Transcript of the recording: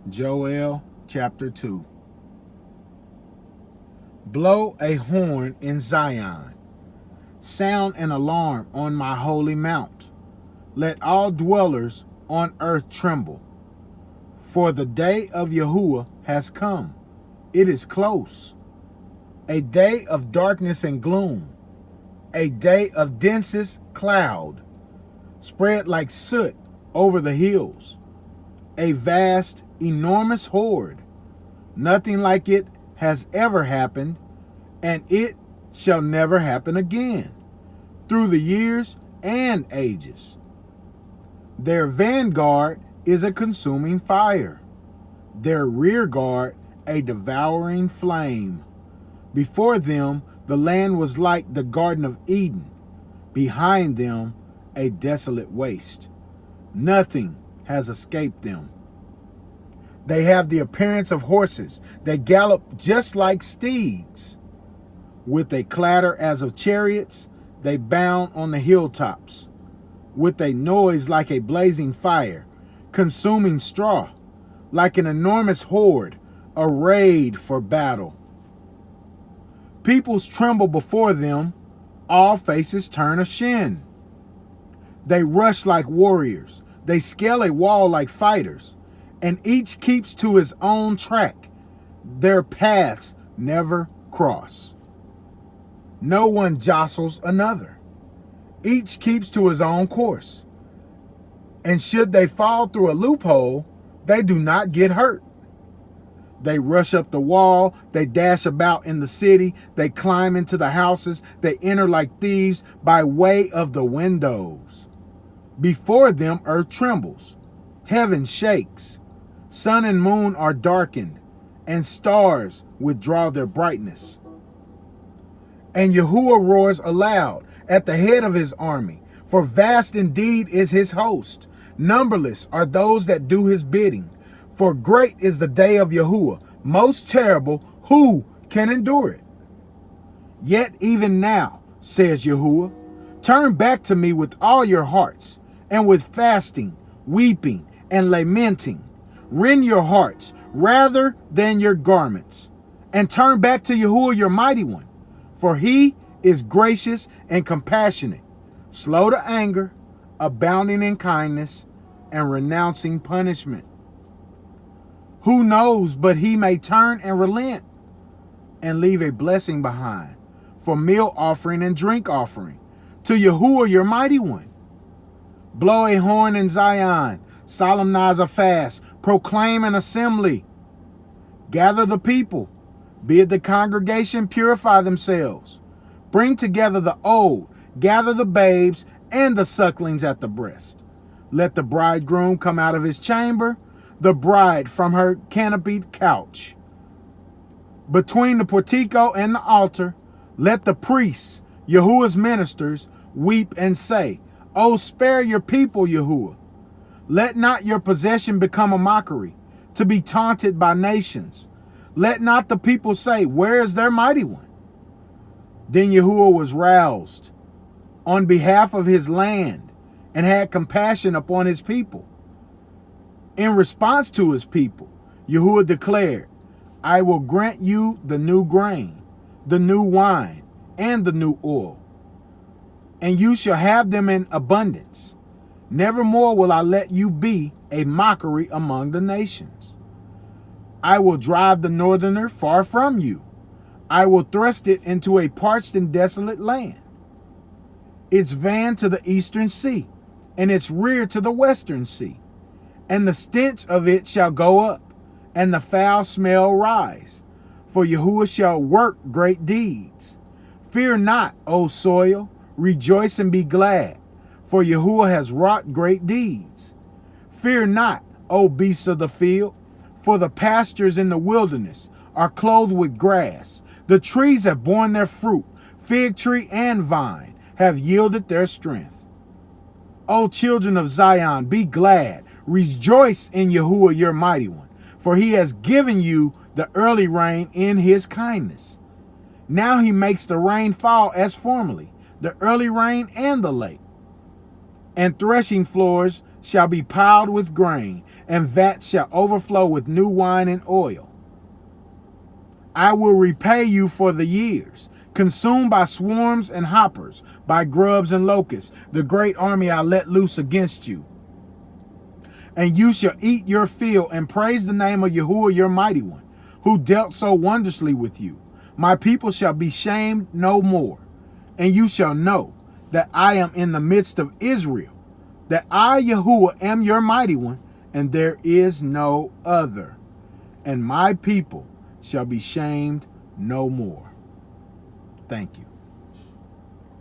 Joel chapter 2. Blow a horn in Zion. Sound an alarm on my holy mount. Let all dwellers on earth tremble. For the day of YaHuWaH has come. It is close. A day of darkness and gloom. A day of densest cloud, spread like soot over the hills. A vast, enormous horde. Nothing like it has ever happened, and it shall never happen again, through the years and ages. Their vanguard is a consuming fire, their rear guard a devouring flame. Before them, the land was like the Garden of Eden. Behind them, a desolate waste. Nothing has escaped them. They have the appearance of horses. They gallop just like steeds. With a clatter as of chariots, they bound on the hilltops. With a noise like a blazing fire, consuming straw, like an enormous horde, arrayed for battle. Peoples tremble before them, all faces turn ashen. They rush like warriors, they scale a wall like fighters, and each keeps to his own track. Their paths never cross. No one jostles another. Each keeps to his own course. And should they fall through a loophole, they do not get hurt. They rush up the wall, they dash about in the city, they climb into the houses, they enter like thieves by way of the windows. Before them earth trembles, heaven shakes, sun and moon are darkened, and stars withdraw their brightness. And YaHuWaH roars aloud at the head of his army, for vast indeed is his host. Numberless are those that do his bidding. For great is the day of YaHuWaH, most terrible, who can endure it? Yet even now, says YaHuWaH, turn back to me with all your hearts, and with fasting, weeping, and lamenting. Rend your hearts rather than your garments, and turn back to YaHuWaH your mighty one, for he is gracious and compassionate, slow to anger, abounding in kindness, and renouncing punishment. Who knows but he may turn and relent and leave a blessing behind for meal offering and drink offering to YaHuWaH your mighty one. Blow a horn in Zion, solemnize a fast, proclaim an assembly. Gather the people, bid the congregation purify themselves. Bring together the old, gather the babes and the sucklings at the breast. Let the bridegroom come out of his chamber, the bride from her canopied couch. Between the portico and the altar, let the priests, YaHuWaH's ministers, weep and say, "Oh, spare your people, YaHuWaH. Let not your possession become a mockery, to be taunted by nations. Let not the people say, where is their mighty one?" Then YaHuWaH was roused on behalf of his land and had compassion upon his people. In response to his people, YaHuWaH declared, "I will grant you the new grain, the new wine, and the new oil, and you shall have them in abundance. Nevermore will I let you be a mockery among the nations. I will drive the northerner far from you. I will thrust it into a parched and desolate land, its van to the eastern sea, and its rear to the western sea. And the stench of it shall go up, and the foul smell rise. For YaHuWaH shall work great deeds. Fear not, O soil, rejoice and be glad, for YaHuWaH has wrought great deeds. Fear not, O beasts of the field, for the pastures in the wilderness are clothed with grass. The trees have borne their fruit, fig tree and vine have yielded their strength. O children of Zion, be glad. Rejoice in YaHuWaH your mighty one, for he has given you the early rain in his kindness. Now he makes the rain fall as formerly, the early rain and the late. And threshing floors shall be piled with grain, and vats shall overflow with new wine and oil. I will repay you for the years, consumed by swarms and hoppers, by grubs and locusts, the great army I let loose against you. And you shall eat your fill and praise the name of YaHuWaH, your mighty one, who dealt so wondrously with you. My people shall be shamed no more, and you shall know that I am in the midst of Israel, that I, YaHuWaH, am your mighty one, and there is no other. And my people shall be shamed no more. Thank you.